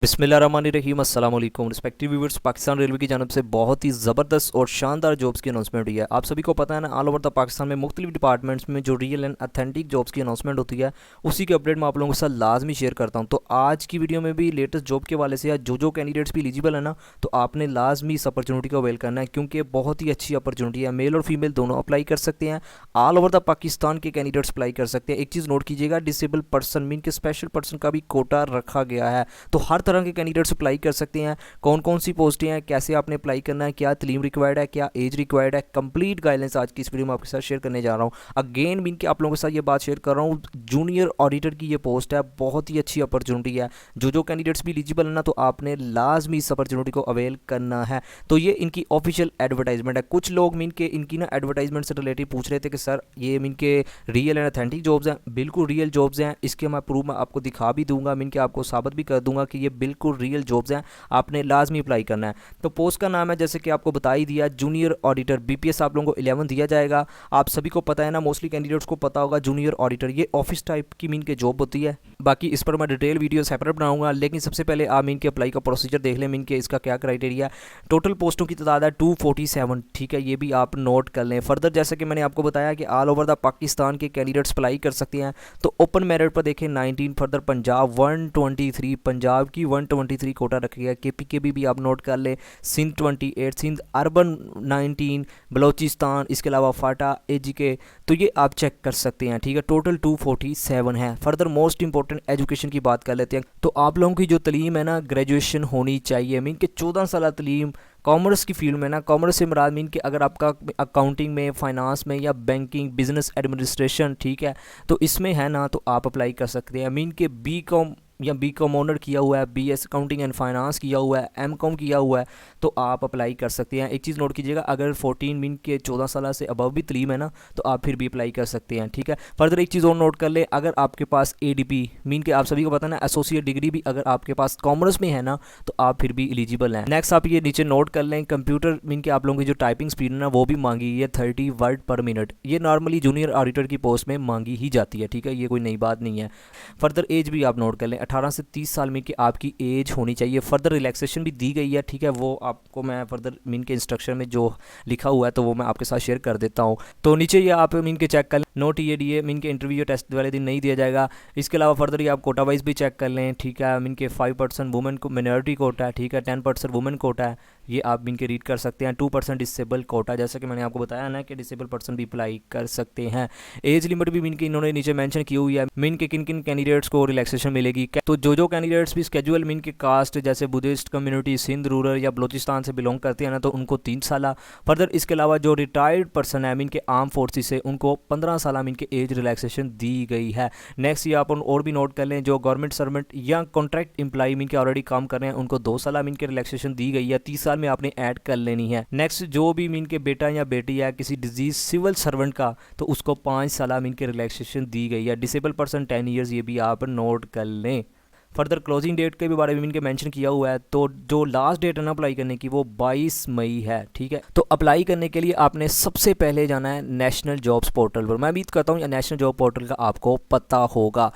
बिस्मिल्लाहिर्रहमानिर्रहीम अस्सलाम वालेकुम रिस्पेक्टिव व्यूअर्स। पाकिस्तान रेलवे की जानब से बहुत ही ज़बरदस्त और शानदार जॉब्स की अनाउंसमेंट हुई है। आप सभी को पता है ना, ऑल ओवर द पाकिस्तान में मुख्तलिफ डिपार्टमेंट्स में जो रियल एंड अथेंटिक जॉब्स की अनाउंसमेंट होती है, उसी के अपडेट मैं आप लोगों के साथ लाजमी शेयर करता हूँ। तो आज की वीडियो में भी लेटेस्ट जॉब के वाले से या जो कैंडिडेट्स भी एलिजिबल है ना, तो आपने लाजमी इस अपॉर्चुनिटी को अवेल करना है, क्योंकि बहुत ही अच्छी अपॉर्चुनिटी है। मेल और फीमेल दोनों अप्लाई कर सकते हैं। ऑल ओवर द पाकिस्तान के कैंडिडेट्स अप्लाई कर सकते हैं। एक चीज़ नोट कीजिएगा, डिसेबल पर्सन मीन के स्पेशल पर्सन का भी कोटा रखा गया है। तो हर तरह के कैंडिडेट्स अप्लाई कर सकते हैं। कौन कौन सी पोस्टें हैं, कैसे आपने अप्लाई करना है, क्या तलीम रिक्वायर्ड है, क्या एज रिक्वायर्ड है, कंप्लीट गाइडलाइंस आज की इस वीडियो में आपके साथ शेयर करने जा रहा हूँ। अगेन मीन के आप लोगों के साथ ये बात शेयर कर रहा हूँ, जूनियर ऑडिटर की ये पोस्ट है, बहुत ही अच्छी अपॉर्चुनिटी है। जो कैंडिडेट्स भी एलिजिबल है ना, तो आपने लाजमी इस अपॉर्चुनिटी को अवेल करना है। तो ये इनकी ऑफिशियल एडवर्टाइजमेंट है। कुछ लोग मीन के इनकी ना एडवर्टाइजमेंट से रिलेटेड पूछ रहे थे कि सर ये मीन के रियल एंड अथेंटिक जॉब्स हैं। बिल्कुल रियल जॉब्स हैं, इसके मैं प्रूफ मैं आपको दिखा भी दूंगा, मीन के आपको साबित भी कर दूंगा कि ये बिल्कुल रियल जॉब्स हैं। आपने लाजमी अप्लाई करना है। तो पोस्ट का नाम है, जैसे कि आपको बता ही दिया, जूनियर ऑडिटर। बीपीएस आप लोगों को 11 दिया जाएगा। आप सभी को पता है ना, मोस्टली कैंडिडेट्स को पता होगा, जूनियर ऑडिटर ये ऑफिस टाइप की मीन के जॉब होती है। बाकी इस पर मैं डिटेल वीडियो सेपरेट बनाऊंगा, लेकिन सबसे पहले आप मीन के अप्लाई का प्रोसीजर देख लें। मीन के इसका क्या क्राइटेरिया है। टोटल पोस्टों की तादाद है 247, ठीक है, ये भी आप नोट कर लें। फर्दर जैसे कि मैंने आपको बताया कि ऑल ओवर द पाकिस्तान के कैंडिडेट्स अप्लाई कर सकते हैं। तो ओपन मेरिट पर देखें 19, फर्दर पंजाब 123, पंजाब की 123 कोटा रखा गया। केपी भी आप नोट कर ले, सिंध 28, सिंध अर्बन 19, बलोचिस्तान, इसके अलावा फाटा एजीके। तो ये आप चेक कर सकते हैं, ठीक है। टोटल 247 है। फर्दर मोस्ट इंपॉर्टेंट एजुकेशन की बात कर लेते हैं। तो आप लोगों की जो तलीम है ना, ग्रेजुएशन होनी चाहिए। मीन के 14 साल तलीम कॉमर्स की फील्ड में ना, कॉमर्स से मुराद मीन कि अगर आपका अकाउंटिंग में, फाइनेंस में या बैंकिंग, बिजनेस एडमिनिस्ट्रेशन, ठीक है, तो इसमें है ना, तो आप अप्लाई कर सकते हैं। मीन के बी कॉम या बी कॉम ऑनर किया हुआ है, बीएस अकाउंटिंग एंड फाइनेंस किया हुआ है, एम कॉम किया हुआ है, तो आप अप्लाई कर सकते हैं। एक चीज़ नोट कीजिएगा, अगर 14 मीन के 14 साल से अबव भी तलीम है ना, तो आप फिर भी अप्लाई कर सकते हैं, ठीक है। फर्दर एक चीज़ और नोट कर ले, अगर आपके पास एडीपी मीन के आप सभी को पता है ना, एसोसिएट डिग्री भी अगर आपके पास कॉमर्स में है ना, तो आप फिर भी एलिजिबल हैं। नेक्स्ट आप ये नीचे नोट कर लें, कंप्यूटर मीन के आप लोगों की जो टाइपिंग स्पीड है ना, वो भी मांगी है 30 वर्ड पर मिनट। ये नॉर्मली जूनियर ऑडिटर की पोस्ट में मांगी ही जाती है, ठीक है, ये कोई नई बात नहीं है। फर्दर एज भी आप नोट कर लें, 18 से 30 साल में कि आपकी एज होनी चाहिए। फर्दर रिलैक्सेशन भी दी गई है, ठीक है, वो आपको मैं फर्दर मीन के इंस्ट्रक्शन में जो लिखा हुआ है, तो वो मैं आपके साथ शेयर कर देता हूँ। तो नीचे ये आप मीन के चेक कर लें, नो टीएडीए मीन के इंटरव्यू टेस्ट वाले दिन नहीं दिया जाएगा। इसके अलावा फर्दर ये आप कोटा वाइज भी चेक कर लें, ठीक है। मीन के 5% वुमेन को मिनॉरिटी कोटा है, ठीक है, 10% वुमेन कोटा है, ये आप मीन के रीड कर सकते हैं। 2% डिसेबल कोटा, जैसा कि मैंने आपको बताया ना कि डिसेबल पर्सन भी अप्लाई कर सकते हैं। एज लिमिट भी मीन के इन्होंने नीचे मेंशन की हुई है, मीन के किन किन कैंडिडेट्स को रिलैक्सेशन मिलेगी। तो जो कैंडिडेट्स भी स्केजुअल मीन के कास्ट जैसे बुद्धिस्ट कम्युनिटी, सिंध रूरल या बलोचिस्तान से बिलोंग करते हैं ना, तो उनको 3 साल। फर्दर इसके अलावा जो रिटायर्ड पर्सन है मीन के आर्म फोर्सेस से, उनको 15 साल मीन के एज रिलैक्सेशन दी गई है। नेक्स्ट ये आप और भी नोट कर लें, जो गवर्नमेंट सर्वेंट या कॉन्ट्रैक्ट एम्प्लॉय मीन के ऑलरेडी काम कर रहे हैं, उनको 2 साल मीन के रिलैक्सेशन दी गई है। 30 साल में आपने ऐड कर लेनी है। नेक्स्ट जो भी मीन के बेटा या बेटी है किसी डिजीज सिविल सर्वेंट का, तो उसको 5 साल मीन के रिलैक्सेशन दी गई है। डिसेबल पर्सन 10 ईयर्स, ये भी आप नोट कर लें। फर्दर क्लोजिंग डेट के भी बारे में इनके मेंशन किया हुआ है। तो जो लास्ट डेट है ना अप्लाई करने की, वो 22 मई है, ठीक है। तो अप्लाई करने के लिए आपने सबसे पहले जाना है नेशनल जॉब्स पोर्टल पर। मैं उम्मीद करता हूँ नेशनल जॉब पोर्टल का आपको पता होगा।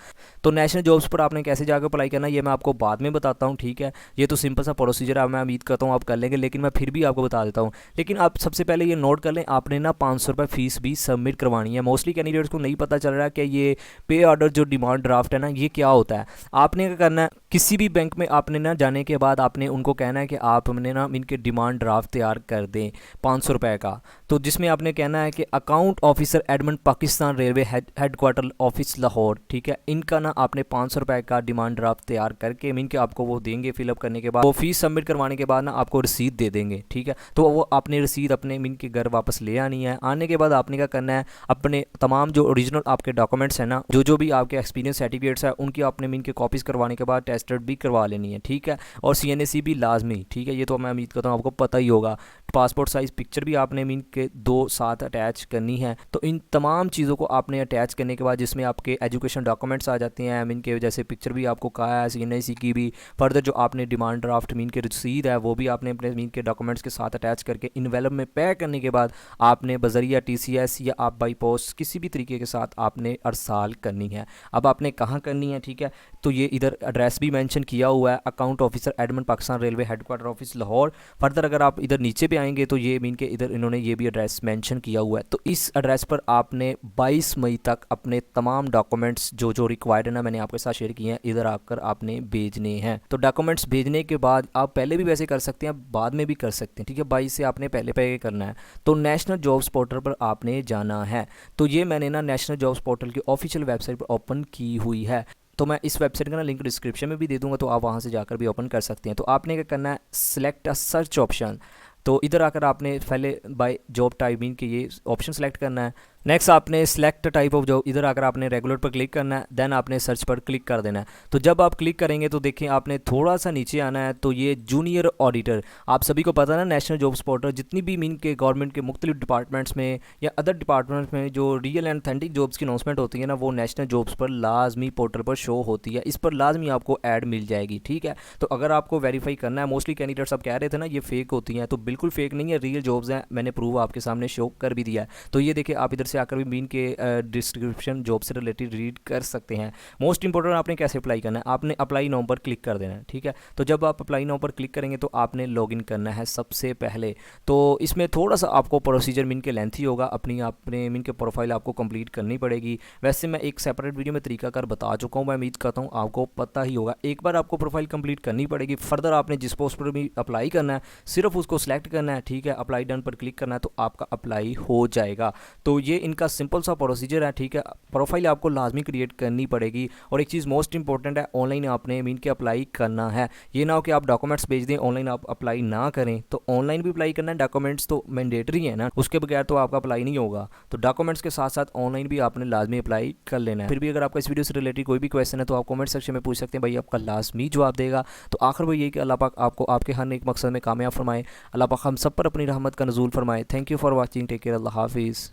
तो नेशनल जॉब्स पर आपने कैसे जाकर अप्लाई करना है, ये मैं आपको बाद में बताता हूँ, ठीक है। ये तो सिंपल सा प्रोसीजर है, मैं उम्मीद करता हूँ आप कर लेंगे, लेकिन मैं फिर भी आपको बता देता हूँ। लेकिन आप सबसे पहले ये नोट कर लें, आपने ना 500 रुपये फीस भी सबमिट करवानी है। मोस्टली कैंडिडेट्स को नहीं पता चल रहा है कि ये पे ऑर्डर जो डिमांड ड्राफ्ट है ना, ये क्या होता है। आपने क्या करना है, किसी भी बैंक में आपने ना जाने के बाद आपने उनको कहना है कि आप हमने ना इनके डिमांड ड्राफ्ट तैयार कर दें 500 रुपये का। तो जिसमें आपने कहना है कि account officer admin Pakistan railway headquarter office Lahore, ठीक है, इनका ना आपने 500 रुपये का डिमांड ड्राफ्ट तैयार करके मीन के आपको वो देंगे। फिलअप करने के बाद वो फीस सबमिट करवाने के बाद ना आपको रसीद दे देंगे, ठीक है। तो वो आपने रसीद अपने मीन के घर वापस ले आनी है। आने के बाद आपने क्या करना है, अपने तमाम जो ओरिजिनल आपके डॉक्यूमेंट्स हैं ना, जो भी आपके एक्सपीरियंस सर्टिफिकेट्स है, उनकी आपने मीन के कॉपीज़ करवाने के बाद टेस्टेड भी करवा लेनी है, ठीक है। और सीएनएसी भी लाजमी, ठीक है, ये तो मैं उम्मीद करता हूँ आपको पता ही होगा। पासपोर्ट साइज़ पिक्चर भी आपने मीन के 2 साथ अटैच करनी है। तो इन तमाम चीज़ों को आपने अटैच करने के बाद, जिसमें आपके एजुकेशन डॉक्यूमेंट्स आ जाते हैं मीन के, जैसे पिक्चर भी आपको कहा है, सीएनएसी की भी। फर्दर जो आपने डिमांड ड्राफ्ट मीन के रसीद है, वो भी आपने अपने मीन के डॉक्यूमेंट्स के साथ अटैच करके इन्वेलप में पैक करने के बाद आपने बजरिया टीसीएस या आप बाई पोस्ट किसी भी तरीके के साथ आपने अरसाल करनी है। अब आपने कहाँ करनी है, ठीक है। तो ये इधर एड्रेस भी मेंशन किया हुआ है, account officer admin Pakistan railway headquarter office Lahore. Further अगर आप इधर नीचे पे आएंगे तो ये मीन के इधर इन्होंने ये भी एड्रेस मेंशन किया हुआ है। तो इस एड्रेस पर आपने 22 मई तक अपने तमाम डॉक्यूमेंट्स जो जो रिक्वायर्ड है ना, मैंने आपके साथ शेयर किए हैं, इधर आकर आपने भेजने हैं। तो डॉक्यूमेंट्स भेजने के बाद आप पहले भी वैसे कर सकते हैं, बाद में भी कर सकते हैं, ठीक है। 22 से आपने पहले पे करना है। तो नेशनल जॉब्स पोर्टल पर आपने जाना है। तो ये मैंने ना नेशनल जॉब्स पोर्टल की ऑफिशियल वेबसाइट पर ओपन की हुई है। तो मैं इस वेबसाइट का ना लिंक डिस्क्रिप्शन में भी दे दूंगा, तो आप वहाँ से जाकर भी ओपन कर सकते हैं। तो आपने क्या करना है, सिलेक्ट अ सर्च ऑप्शन। तो इधर आकर आपने पहले बाय जॉब टाइपिंग के ये ऑप्शन सेलेक्ट करना है। नेक्स्ट आपने सेलेक्ट टाइप ऑफ जॉब, इधर आकर आपने रेगुलर पर क्लिक करना है। देन आपने सर्च पर क्लिक कर देना है। तो जब आप क्लिक करेंगे तो देखिए आपने थोड़ा सा नीचे आना है। तो ये जूनियर ऑडिटर, आप सभी को पता है ना, नेशनल जॉब्स पोर्टल जितनी भी मीन के गवर्नमेंट के मुख्तलिफ डिपार्टमेंट्स में या अदर डिपार्टमेंट्स में जो रियल एंड ऑथेंटिक जॉब्स की अनाउंसमेंट होती है ना, वो नेशनल जॉब्स पर लाजमी पोर्टल पर शो होती है। इस पर लाजमी आपको ऐड मिल जाएगी, ठीक है। तो अगर आपको वेरीफाई करना है, मोस्टली कैंडिडेट्स आप कह रहे थे ना ये फेक होती हैं, तो बिल्कुल फेक नहीं है, रियल जॉब्स हैं। मैंने प्रूफ आपके सामने शो कर भी दिया है। तो ये देखिए आप इधर से आकर भी मीन के डिस्क्रिप्शन जॉब से रिलेटेड रीड कर सकते हैं। मोस्ट इंपॉर्टेंट आपने कैसे अप्लाई करना है, आपने अप्लाई नाउ पर क्लिक कर देना है, ठीक है। तो जब आप अप्लाई नाउ पर क्लिक करेंगे तो आपने लॉगिन करना है सबसे पहले। तो इसमें थोड़ा सा आपको प्रोसीजर मीन के लेंथी होगा, अपने मीन के प्रोफाइल आपको कंप्लीट करनी पड़ेगी। वैसे मैं एक सेपरेट वीडियो में तरीकाकार बता चुका हूँ, मैं उम्मीद करता हूँ आपको पता ही होगा। एक बार आपको प्रोफाइल कंप्लीट करनी पड़ेगी। फर्दर आपने जिस पोस्ट पर भी अप्लाई करना है सिर्फ उसको सिलेक्ट करना है, ठीक है। अप्लाई डन पर क्लिक करना है तो आपका अप्लाई हो जाएगा। तो ये इनका सिंपल सा प्रोसीजर है, ठीक है। प्रोफाइल आपको लाजमी क्रिएट करनी पड़ेगी। और एक चीज़ मोस्ट इंपॉर्टेंट है, ऑनलाइन आपने मीन के अप्लाई करना है। ये ना हो कि आप डॉक्यूमेंट्स भेज दें, ऑनलाइन आप अप्लाई ना करें। तो ऑनलाइन भी अप्लाई करना है, डॉक्यूमेंट्स तो मैंडेटरी है ना, उसके बगैर तो आपका अप्लाई नहीं होगा। तो डॉक्यूमेंट्स के साथ साथ ऑनलाइन भी आपने लाजमी अप्लाई कर लेना है। फिर भी अगर आपका इस वीडियो से रिलेटेड कोई भी क्वेश्चन है तो आप कमेंट सेक्शन में पूछ सकते हैं, भाई आपका लाजमी जवाब देगा। तो आखिर वो ये कि अल्लाह पाक आपको आपके हर एक मकसद में कामयाब फरमाए। अल्लाह पाक हम सब पर अपनी रहमत का नज़ूल फरमाए। Thank you for watching, take care, अल्लाह हाफिज़।